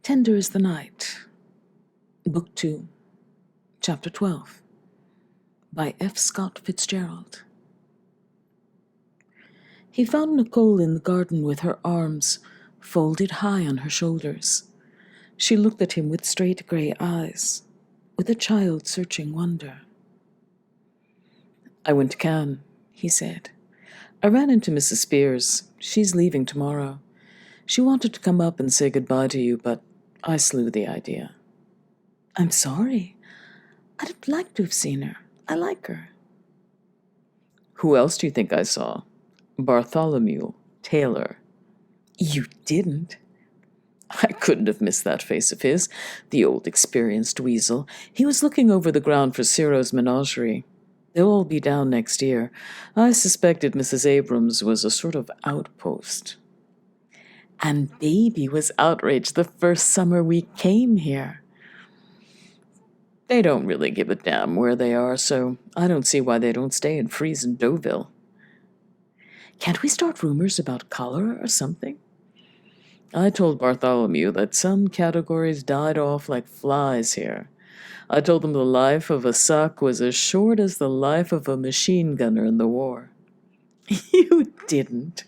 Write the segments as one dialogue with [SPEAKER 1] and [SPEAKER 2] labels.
[SPEAKER 1] Tender is the Night, Book 2, Chapter 12, by F. Scott Fitzgerald. He found Nicole in the garden with her arms folded high on her shoulders. She looked at him with straight gray eyes, with a child-searching wonder. "I went to Cannes," he said. "I ran into Mrs. Spears. She's leaving tomorrow. She wanted to come up and say goodbye to you, but I slew the idea." "I'm sorry. I'd have liked to have seen her. I like her."
[SPEAKER 2] "Who else do you think I saw? Bartholomew Taylor."
[SPEAKER 1] "You didn't?"
[SPEAKER 2] I couldn't have missed that face of his, the old experienced weasel. He was looking over the ground for Ciro's menagerie. They'll all be down next year. I suspected Mrs. Abrams was a sort of outpost.
[SPEAKER 1] And Baby was outraged the first summer we came here.
[SPEAKER 2] They don't really give a damn where they are, so I don't see why they don't stay and freeze in Deauville.
[SPEAKER 1] Can't we start rumors about cholera or something?
[SPEAKER 2] I told Bartholomew that some categories died off like flies here. I told him the life of a suck was as short as the life of a machine gunner in the war.
[SPEAKER 1] You didn't.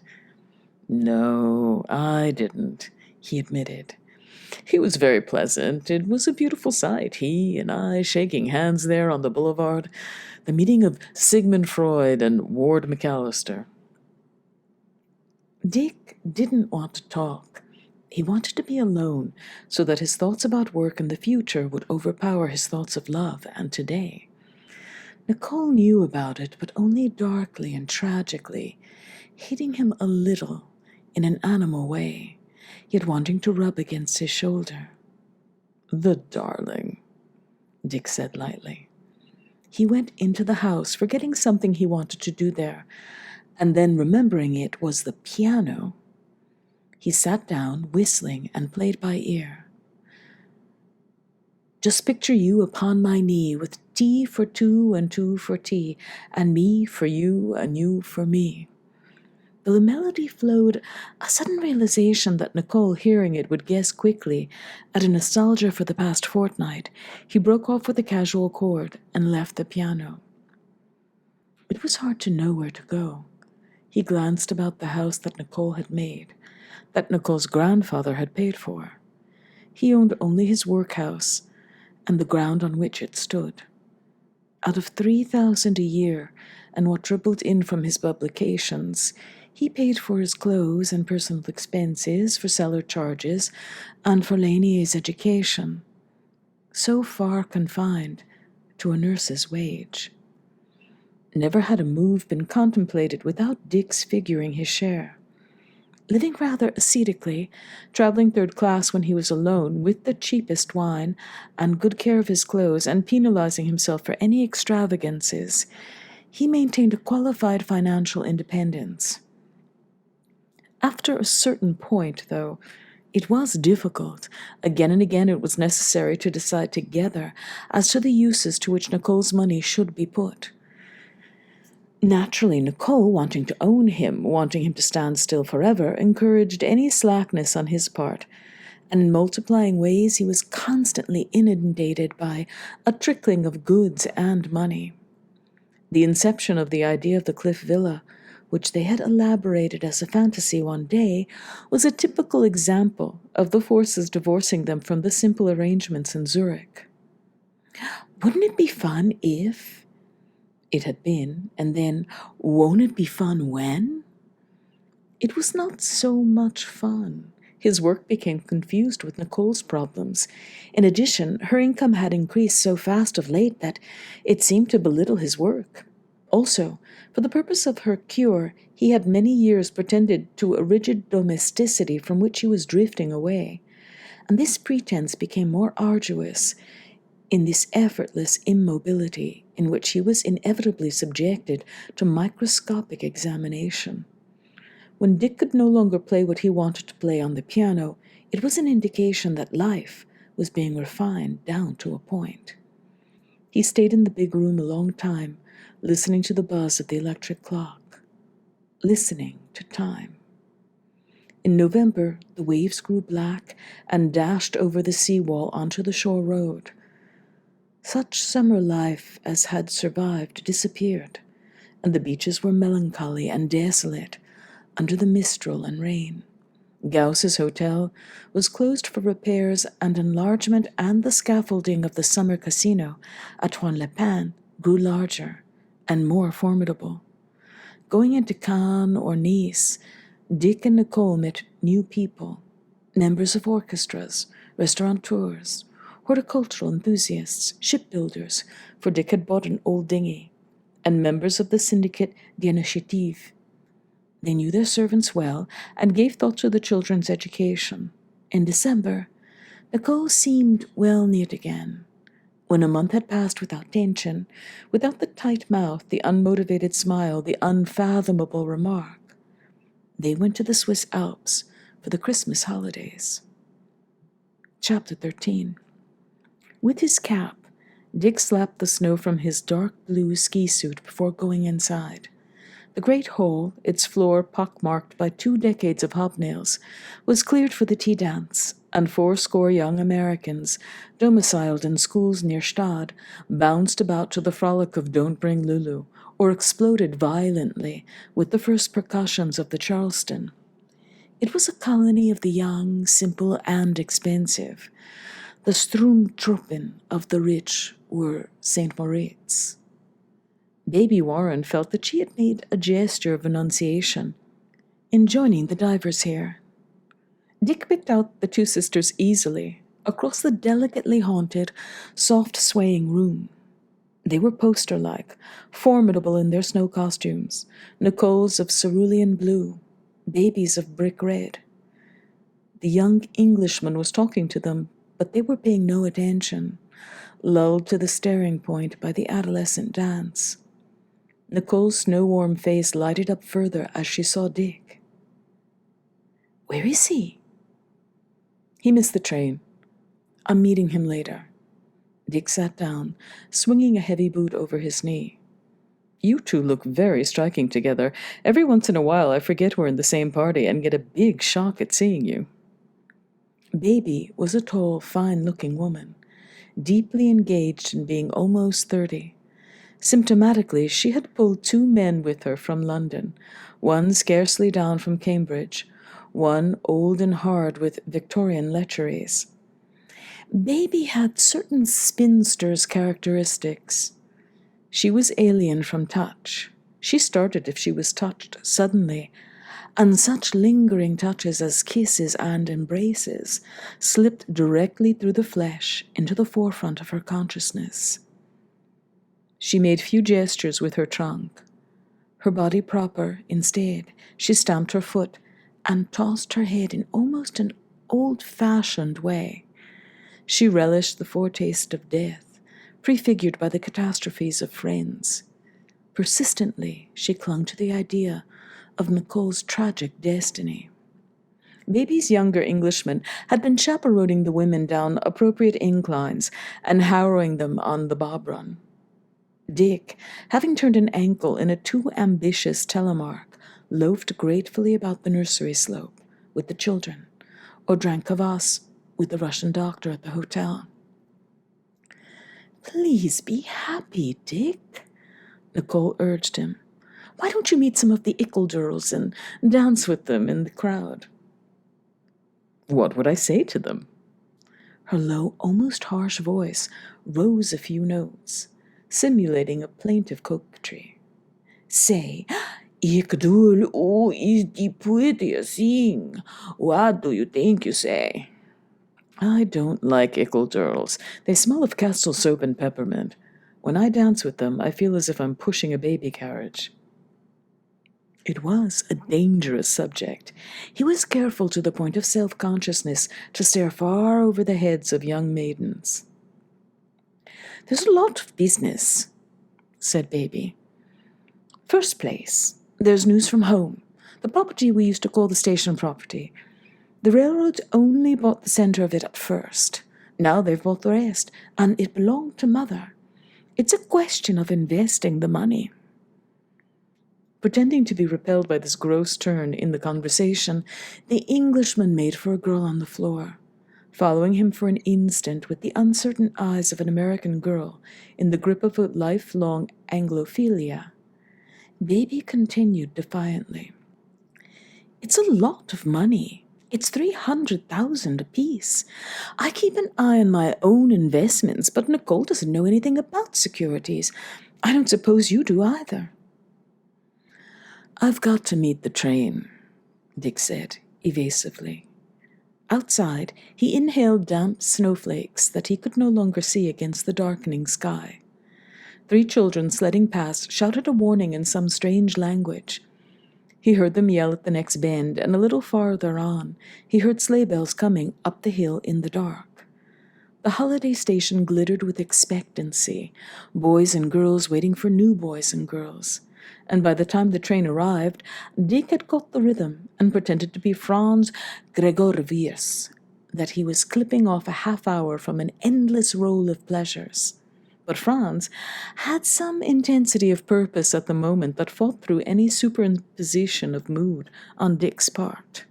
[SPEAKER 2] No, I didn't, he admitted. He was very pleasant. It was a beautiful sight, he and I shaking hands there on the boulevard, the meeting of Sigmund Freud and Ward McAllister.
[SPEAKER 1] Dick didn't want to talk. He wanted to be alone so that his thoughts about work and the future would overpower his thoughts of love and today. Nicole knew about it, but only darkly and tragically, hating him a little in an animal way, yet wanting to rub against his shoulder.
[SPEAKER 2] "The darling,"
[SPEAKER 1] Dick said lightly. He went into the house, forgetting something he wanted to do there, and then remembering it was the piano. He sat down, whistling, and played by ear. "Just picture you upon my knee, with tea for two and two for tea, and me for you and you for me." The melody flowed, a sudden realization that Nicole, hearing it, would guess quickly at a nostalgia for the past fortnight. He broke off with a casual chord and left the piano. It was hard to know where to go. He glanced about the house that Nicole had made, that Nicole's grandfather had paid for. He owned only his workhouse and the ground on which it stood. Out of $3,000 a year and what dribbled in from his publications, he paid for his clothes and personal expenses, for cellar charges, and for Lanier's education, so far confined to a nurse's wage. Never had a move been contemplated without Dick's figuring his share. Living rather ascetically, traveling third class when he was alone, with the cheapest wine, and good care of his clothes, and penalizing himself for any extravagances, he maintained a qualified financial independence. After a certain point, though, it was difficult. Again and again it was necessary to decide together as to the uses to which Nicole's money should be put. Naturally, Nicole, wanting to own him, wanting him to stand still forever, encouraged any slackness on his part, and in multiplying ways he was constantly inundated by a trickling of goods and money. The inception of the idea of the Cliff Villa, which they had elaborated as a fantasy one day, was a typical example of the forces divorcing them from the simple arrangements in Zurich. Wouldn't it be fun if... It had been, and then, won't it be fun when? It was not so much fun. His work became confused with Nicole's problems. In addition, her income had increased so fast of late that it seemed to belittle his work. Also, for the purpose of her cure, he had many years pretended to a rigid domesticity from which he was drifting away, and this pretense became more arduous in this effortless immobility in which he was inevitably subjected to microscopic examination. When Dick could no longer play what he wanted to play on the piano, it was an indication that life was being refined down to a point. He stayed in the big room a long time, listening to the buzz of the electric clock, listening to time. In November, the waves grew black and dashed over the seawall onto the shore road. Such summer life as had survived disappeared, and the beaches were melancholy and desolate under the mistral and rain. Gauss's hotel was closed for repairs and enlargement, and the scaffolding of the summer casino at Juan-les-Pins grew larger and more formidable. Going into Cannes or Nice, Dick and Nicole met new people, members of orchestras, restaurateurs, horticultural enthusiasts, shipbuilders, for Dick had bought an old dinghy, and members of the syndicate d'Initiative. They knew their servants well and gave thought to the children's education. In December, Nicole seemed well knit again. When a month had passed without tension, without the tight mouth, the unmotivated smile, the unfathomable remark, they went to the Swiss Alps for the Christmas holidays. Chapter 13. With his cap, Dick slapped the snow from his dark blue ski suit before going inside. The great hall, its floor pockmarked by 2 decades of hobnails, was cleared for the tea dance, and 80 young Americans, domiciled in schools near Stade, bounced about to the frolic of Don't Bring Lulu, or exploded violently with the first percussions of the Charleston. It was a colony of the young, simple, and expensive. The Sturmtruppen of the rich were St. Moritz. Baby Warren felt that she had made a gesture of renunciation in joining the divers here. Dick picked out the 2 sisters easily across the delicately haunted, soft-swaying room. They were poster-like, formidable in their snow costumes, Nicole's of cerulean blue, Baby's of brick red. The young Englishman was talking to them, but they were paying no attention, lulled to the staring point by the adolescent dance. Nicole's snow-warm face lighted up further as she saw Dick. "Where is he?" "He missed the train. I'm meeting him later." Dick sat down, swinging a heavy boot over his knee. "You 2 look very striking together. Every once in a while I forget we're in the same party and get a big shock at seeing you." Baby was a tall, fine-looking woman, deeply engaged in being almost 30. Symptomatically, she had pulled 2 men with her from London, one scarcely down from Cambridge, one old and hard with Victorian lecheries. Baby had certain spinster's characteristics. She was alien from touch. She started if she was touched suddenly, and such lingering touches as kisses and embraces slipped directly through the flesh into the forefront of her consciousness. She made few gestures with her trunk. Her body proper, instead, she stamped her foot and tossed her head in almost an old-fashioned way. She relished the foretaste of death, prefigured by the catastrophes of friends. Persistently, she clung to the idea of Nicole's tragic destiny. Baby's younger Englishman had been chaperoning the women down appropriate inclines and harrowing them on the bob run. Dick, having turned an ankle in a too ambitious telemark, loafed gratefully about the nursery slope with the children, or drank kvass with the Russian doctor at the hotel. "Please be happy, Dick," Nicole urged him. "Why don't you meet some of the Ickledurls and dance with them in the crowd?" "What would I say to them?" Her low, almost harsh voice rose a few notes, simulating a plaintive coquetry. "Say, Ickledurl, oh, is the prettiest thing. What do you think you say?" "I don't like Ickledurls. They smell of Castle soap and peppermint. When I dance with them, I feel as if I'm pushing a baby carriage." It was a dangerous subject. He was careful to the point of self-consciousness to stare far over the heads of young maidens. "There's a lot of business," said Baby. "First place, there's news from home. The property we used to call the station property. The railroad only bought the center of it at first. Now they've bought the rest, and it belonged to Mother. It's a question of investing the money."
[SPEAKER 2] Pretending to be repelled by this gross turn in the conversation, the Englishman made for a girl on the floor, following him for an instant with the uncertain eyes of an American girl in the grip of a lifelong Anglophilia. Baby continued defiantly. "It's a lot of money. It's 300,000 apiece. I keep an eye on my own investments, but Nicole doesn't know anything about securities. I don't suppose you do either." "I've got to meet the train," Dick said, evasively. Outside, he inhaled damp snowflakes that he could no longer see against the darkening sky. 3 children sledding past shouted a warning in some strange language. He heard them yell at the next bend, and a little farther on, he heard sleigh bells coming up the hill in the dark. The holiday station glittered with expectancy, boys and girls waiting for new boys and girls. And by the time the train arrived, Dick had caught the rhythm and pretended to be Franz Gregorovius, that he was clipping off a half hour from an endless roll of pleasures. But Franz had some intensity of purpose at the moment that fought through any superimposition of mood on Dick's part.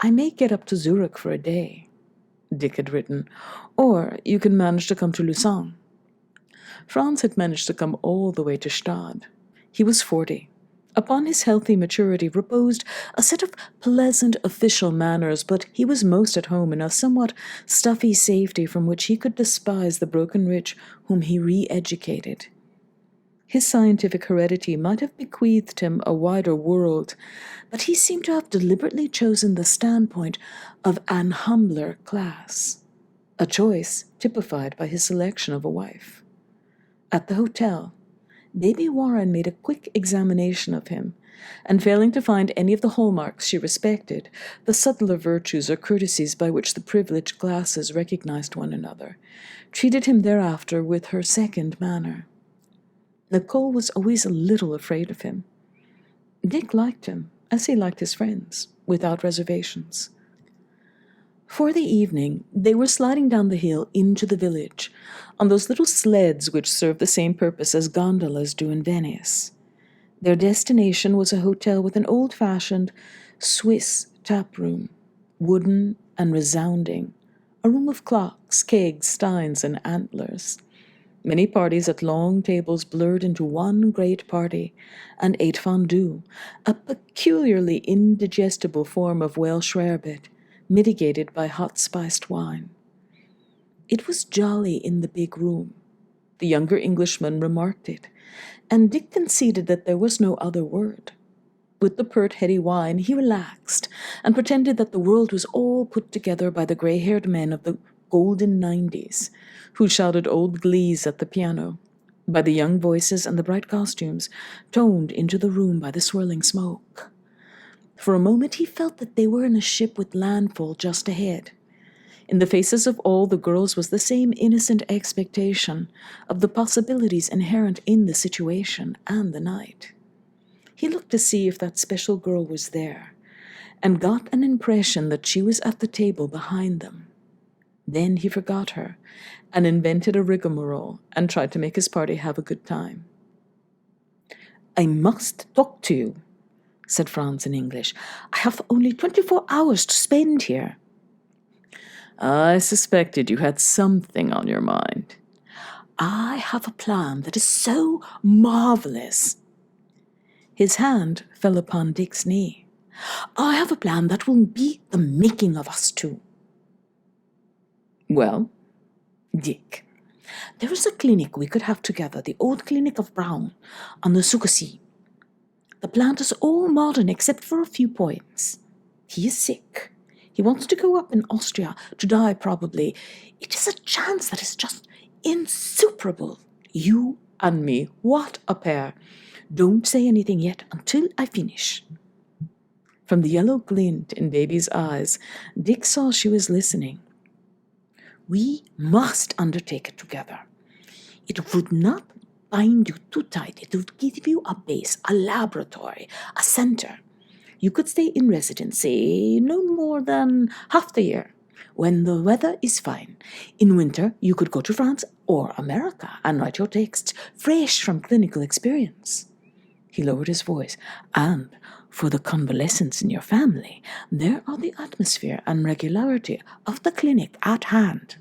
[SPEAKER 2] "I may get up to Zurich for a day," Dick had written, "or you can manage to come to Lausanne." Franz had managed to come all the way to Stade. He was 40. Upon his healthy maturity reposed a set of pleasant official manners, but he was most at home in a somewhat stuffy safety from which he could despise the broken rich whom he re-educated. His scientific heredity might have bequeathed him a wider world, but he seemed to have deliberately chosen the standpoint of an humbler class, a choice typified by his selection of a wife. At the hotel, Baby Warren made a quick examination of him, and failing to find any of the hallmarks she respected, the subtler virtues or courtesies by which the privileged classes recognized one another, treated him thereafter with her second manner. Nicole was always a little afraid of him. Dick liked him, as he liked his friends, without reservations. For the evening, they were sliding down the hill into the village, on those little sleds which serve the same purpose as gondolas do in Venice. Their destination was a hotel with an old-fashioned Swiss tap-room, wooden and resounding, a room of clocks, kegs, steins, and antlers. Many parties at long tables blurred into one great party, and ate fondue, a peculiarly indigestible form of Welsh rarebit, mitigated by hot-spiced wine. It was jolly in the big room. The younger Englishman remarked it, and Dick conceded that there was no other word. With the pert, heady wine, he relaxed, and pretended that the world was all put together by the gray-haired men of the golden 90s, who shouted old glees at the piano, by the young voices and the bright costumes, toned into the room by the swirling smoke. For a moment he felt that they were in a ship with landfall just ahead. In the faces of all the girls was the same innocent expectation of the possibilities inherent in the situation and the night. He looked to see if that special girl was there, and got an impression that she was at the table behind them. Then he forgot her, and invented a rigmarole, and tried to make his party have a good time. "I must talk to you," said Franz in English. "I have only 24 hours to spend here."
[SPEAKER 1] "I suspected you had something on your mind."
[SPEAKER 2] "I have a plan that is so marvelous." His hand fell upon Dick's knee. "I have a plan that will be the making of us two."
[SPEAKER 1] "Well?"
[SPEAKER 2] "Dick, there is a clinic we could have together, the old clinic of Brown, on the Zuckersee. The plant is all modern except for a few points. He is sick. He wants to go up in Austria, to die probably. It is a chance that is just insuperable. You and me, what a pair! Don't say anything yet until I finish." From the yellow glint in Baby's eyes, Dick saw she was listening. "We must undertake it together. It would not bind you too tight. It would give you a base, a laboratory, a center. You could stay in residency no more than half the year.
[SPEAKER 1] When the weather is fine. In winter, you could go to France or America and write your texts fresh from clinical experience. He lowered his voice. And for the convalescents in your family, there are the atmosphere and regularity of the clinic at hand.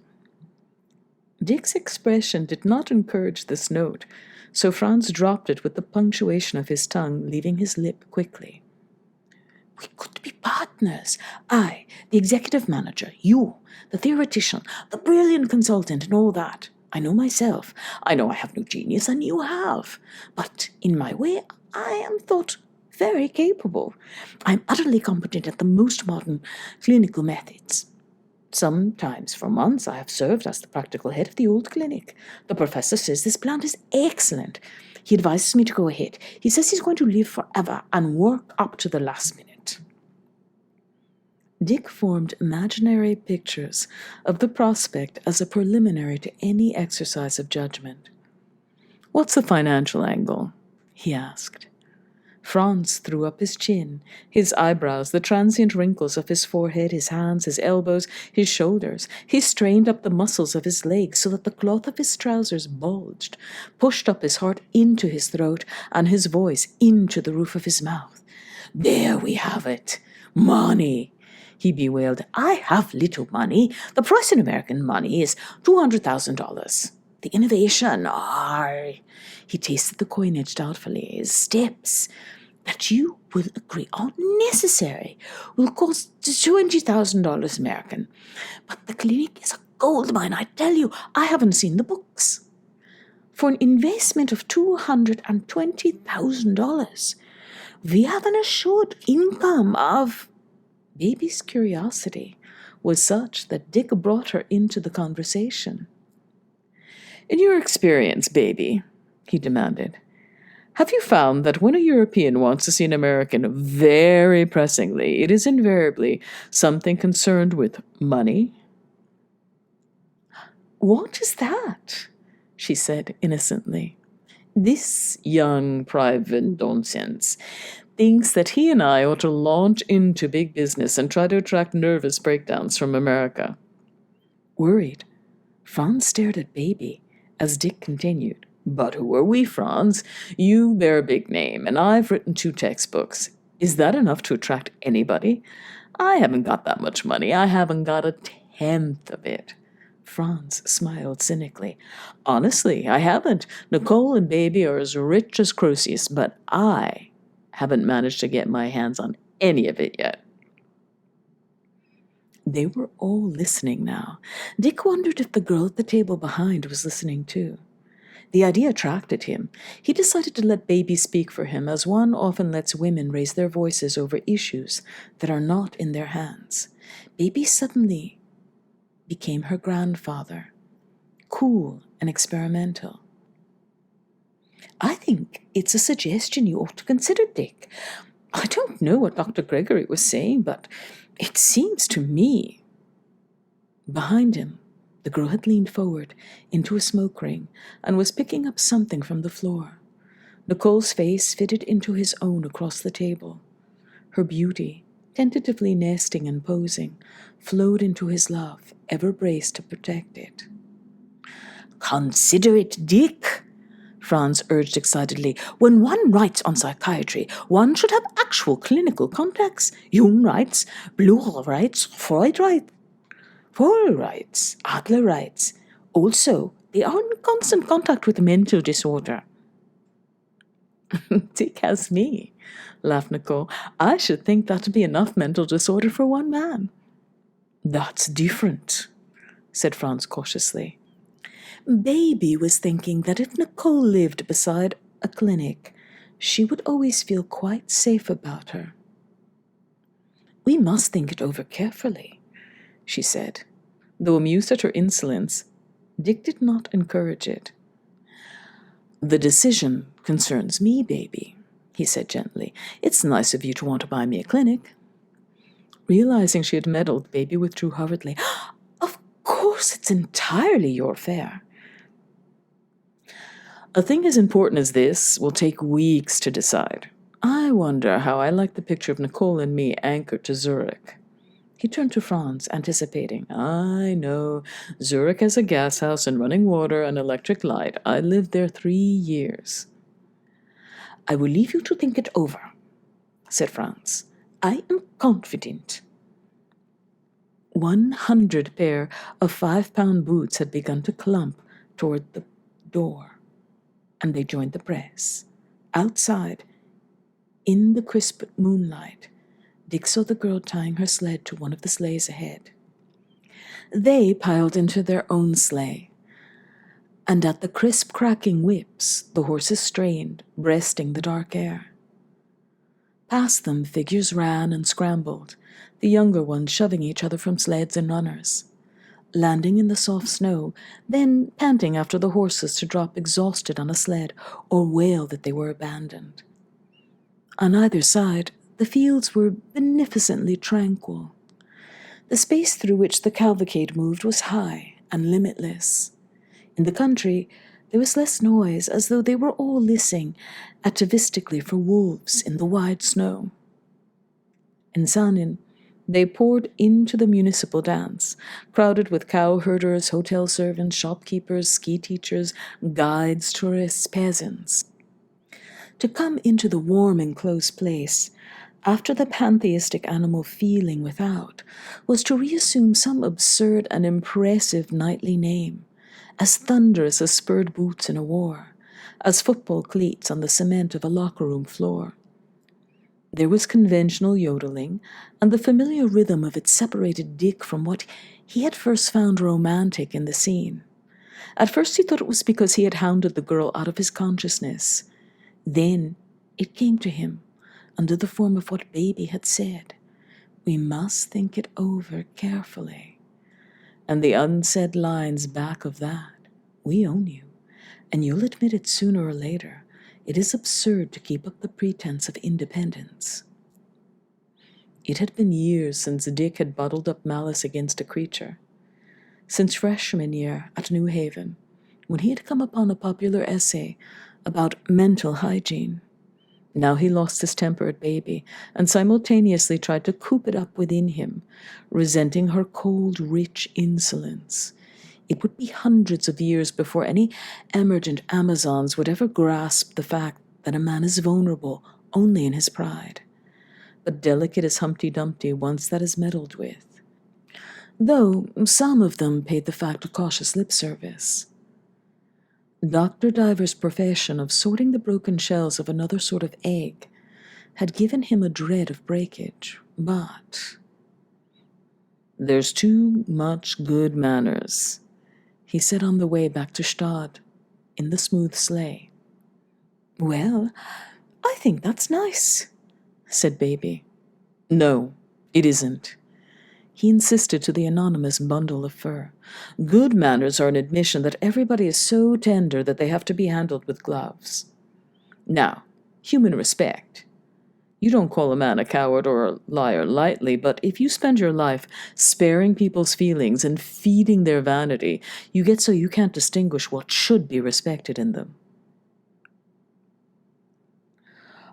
[SPEAKER 2] Dick's expression did not encourage this note, so Franz dropped it with the punctuation of his tongue, leaving his lip quickly.
[SPEAKER 1] We could be partners. I, the executive manager, you, the theoretician, the brilliant consultant, and all that. I know myself. I know I have no genius, and you have. But in my way, I am thought very capable. I am utterly competent at the most modern clinical methods. Sometimes for months I have served as the practical head of the old clinic. The professor says this plant is excellent. He advises me to go ahead. He says he's going to live forever and work up to the last minute.
[SPEAKER 2] Dick formed imaginary pictures of the prospect as a preliminary to any exercise of judgment. "What's the financial angle?" he asked. Franz threw up his chin, his eyebrows, the transient wrinkles of his forehead, his hands, his elbows, his shoulders. He strained up the muscles of his legs so that the cloth of his trousers bulged, pushed up his heart into his throat, and his voice into the roof of his mouth.
[SPEAKER 1] There we have it. Money, he bewailed. I have little money. The price in American money is $200,000. The innovation are, he tasted the coinage doubtfully, steps that you will agree are necessary will cost $20,000 American. But the clinic is a gold mine, I tell you. I haven't seen the books. For an investment of $220,000, we have an assured income of...
[SPEAKER 2] Baby's curiosity was such that Dick brought her into the conversation. "In your experience, baby," he demanded, "have you found that when a European wants to see an American very pressingly, it is invariably something concerned with money?"
[SPEAKER 1] What is that? She said innocently.
[SPEAKER 2] This young private nonsense thinks that he and I ought to launch into big business and try to attract nervous breakdowns from America.
[SPEAKER 1] Worried, Franz stared at Baby as Dick continued.
[SPEAKER 2] "But who are we, Franz? You bear a big name, and I've written 2 textbooks. Is that enough to attract anybody? I haven't got that much money. I haven't got a tenth of it."
[SPEAKER 1] Franz smiled cynically.
[SPEAKER 2] "Honestly, I haven't. Nicole and Baby are as rich as Croesus, but I haven't managed to get my hands on any of it yet."
[SPEAKER 1] They were all listening now. Dick wondered if the girl at the table behind was listening too. The idea attracted him. He decided to let Baby speak for him, as one often lets women raise their voices over issues that are not in their hands. Baby suddenly became her grandfather, cool and experimental. "I think it's a suggestion you ought to consider, Dick. I don't know what Dr. Gregory was saying, but it seems to me..." Behind him, the girl had leaned forward into a smoke ring and was picking up something from the floor. Nicole's face fitted into his own across the table. Her beauty, tentatively nesting and posing, flowed into his love, ever braced to protect it. "Consider it, Dick," Franz urged excitedly. "When one writes on psychiatry, one should have actual clinical contacts. Jung writes, Bleuler writes, Freud writes, Paul writes, Adler writes. Also, they are in constant contact with mental disorder."
[SPEAKER 2] "Dick has me," laughed Nicole. "I should think that'd be enough mental disorder for one man."
[SPEAKER 1] "That's different," said Franz cautiously. Baby was thinking that if Nicole lived beside a clinic, she would always feel quite safe about her. "We must think it over carefully," she said. Though amused at her insolence, Dick did not encourage it. "The decision concerns me, Baby," he said gently. "It's nice of you to want to buy me a clinic." Realizing she had meddled, Baby withdrew hurriedly. "Of course it's entirely your affair."
[SPEAKER 2] "A thing as important as this will take weeks to decide. I wonder how I like the picture of Nicole and me anchored to Zurich." He turned to Franz, anticipating. I know. Zurich has a gas house and running water and electric light. I lived there 3 years.
[SPEAKER 1] I will leave you to think it over, said Franz. I am confident. 100 pair of 5-pound boots had begun to clump toward the door, and they joined the press. Outside, in the crisp moonlight, Dick saw the girl tying her sled to one of the sleighs ahead. They piled into their own sleigh, and at the crisp cracking whips, the horses strained, breasting the dark air. Past them, figures ran and scrambled, the younger ones shoving each other from sleds and runners, landing in the soft snow, then panting after the horses to drop exhausted on a sled or wail that they were abandoned. On either side, the fields were beneficently tranquil. The space through which the cavalcade moved was high and limitless. In the country, there was less noise, as though they were all listening atavistically for wolves in the wide snow. In Saanen, they poured into the municipal dance, crowded with cowherders, hotel servants, shopkeepers, ski teachers, guides, tourists, peasants. To come into the warm and close place, after the pantheistic animal feeling without, was to reassume some absurd and impressive knightly name, as thunderous as spurred boots in a war, as football cleats on the cement of a locker-room floor. There was conventional yodeling, and the familiar rhythm of it separated Dick from what he had first found romantic in the scene. At first he thought it was because he had hounded the girl out of his consciousness. Then it came to him, under the form of what Baby had said. We must think it over carefully. And the unsaid lines back of that. We own you, and you'll admit it sooner or later. It is absurd to keep up the pretense of independence. It had been years since Dick had bottled up malice against a creature. Since freshman year at New Haven, when he had come upon a popular essay about mental hygiene. Now he lost his temper at Baby, and simultaneously tried to coop it up within him, resenting her cold, rich insolence. It would be hundreds of years before any emergent Amazons would ever grasp the fact that a man is vulnerable only in his pride, but delicate as Humpty Dumpty once that is meddled with. Though some of them paid the fact a cautious lip service. Dr. Diver's profession of sorting the broken shells of another sort of egg had given him a dread of breakage, but there's too much good manners, he said on the way back to Stad, in the smooth sleigh. Well, I think that's nice, said Baby. No, it isn't. He insisted to the anonymous bundle of fur. Good manners are an admission that everybody is so tender that they have to be handled with gloves. Now, human respect. You don't call a man a coward or a liar lightly, but if you spend your life sparing people's feelings and feeding their vanity, you get so you can't distinguish what should be respected in them.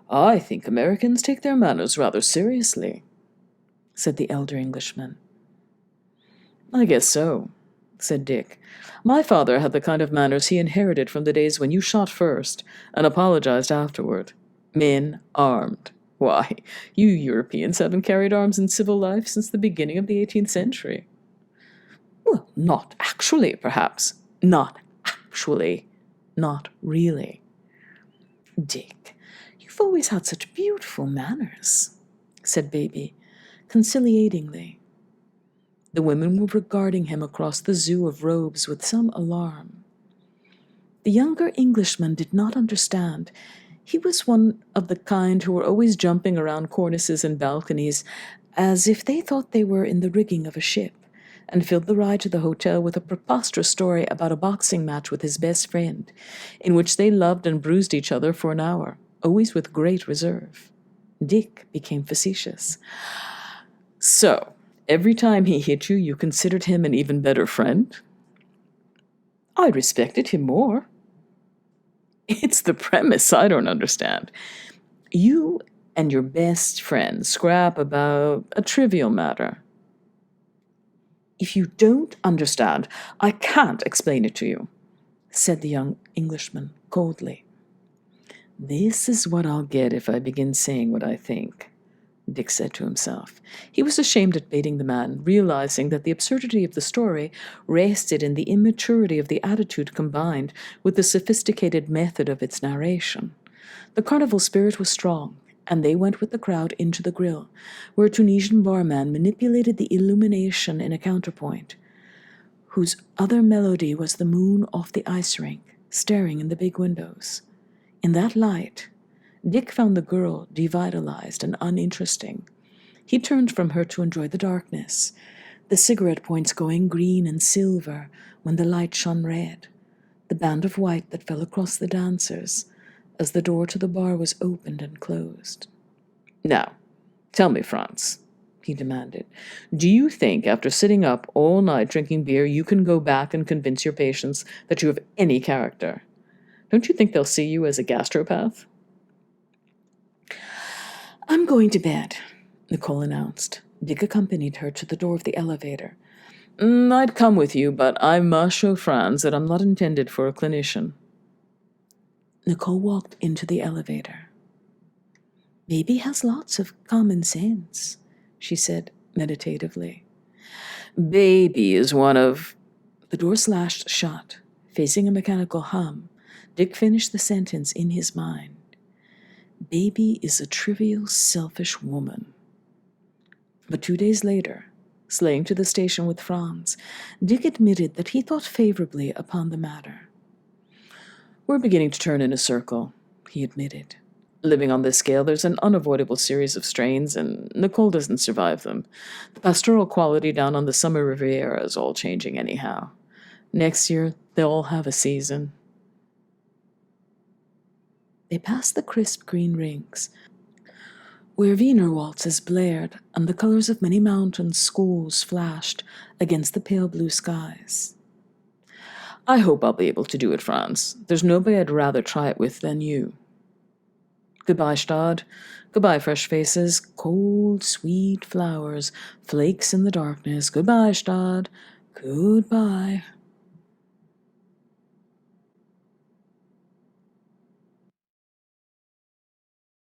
[SPEAKER 1] I think Americans take their manners rather seriously, said the elder Englishman. I guess so, said Dick. My father had the kind of manners he inherited from the days when you shot first and apologized afterward. Men armed. Why, you Europeans haven't carried arms in civil life since the beginning of the 18th century. Well, not actually, perhaps. Not actually. Not really. Dick, you've always had such beautiful manners, said Baby, conciliatingly. The women were regarding him across the zoo of robes with some alarm. The younger Englishman did not understand. He was one of the kind who were always jumping around cornices and balconies as if they thought they were in the rigging of a ship, and filled the ride to the hotel with a preposterous story about a boxing match with his best friend, in which they loved and bruised each other for an hour, always with great reserve. Dick became facetious. So, every time he hit you, you considered him an even better friend? I respected him more. It's the premise I don't understand. You and your best friend scrap about a trivial matter.
[SPEAKER 2] If you don't understand, I can't explain it to you, said the young Englishman coldly. This is what I'll get if I begin saying what I think, Dick said to himself. He was ashamed at baiting the man, realizing that the absurdity of the story rested in the immaturity of the attitude combined with the sophisticated method of its narration. The carnival spirit was strong, and they went with the crowd into the grill, where a Tunisian barman manipulated the illumination in a counterpoint, whose other melody was the moon off the ice rink, staring in the big windows. In that light, Dick found the girl devitalized and uninteresting. He turned from her to enjoy the darkness, the cigarette points going green and silver when the light shone red, the band of white that fell across the dancers as the door to the bar was opened and closed. Now, tell me, Franz, he demanded, do you think after sitting up all night drinking beer you can go back and convince your patients that you have any character? Don't you think they'll see you as a gastropath?
[SPEAKER 1] I'm going to bed, Nicole announced. Dick accompanied her to the door of the elevator.
[SPEAKER 2] I'd come with you, but I must show Franz that I'm not intended for a clinician.
[SPEAKER 1] Nicole walked into the elevator. Baby has lots of common sense, she said meditatively.
[SPEAKER 2] Baby is one of...
[SPEAKER 1] The door slashed shut, facing a mechanical hum. Dick finished the sentence in his mind. Baby is a trivial, selfish woman. But 2 days later, sleighing to the station with Franz, Dick admitted that he thought favorably upon the matter.
[SPEAKER 2] We're beginning to turn in a circle, he admitted. Living on this scale, there's an unavoidable series of strains, and Nicole doesn't survive them. The pastoral quality down on the summer Riviera is all changing anyhow. Next year, they'll all have a season.
[SPEAKER 1] They passed the crisp green rinks, where Wiener waltzes blared and the colors of many mountain schools flashed against the pale blue skies.
[SPEAKER 2] I hope I'll be able to do it, Franz. There's nobody I'd rather try it with than you. Goodbye, Stad. Goodbye, fresh faces, cold, sweet flowers, flakes in the darkness. Goodbye, Stad. Goodbye.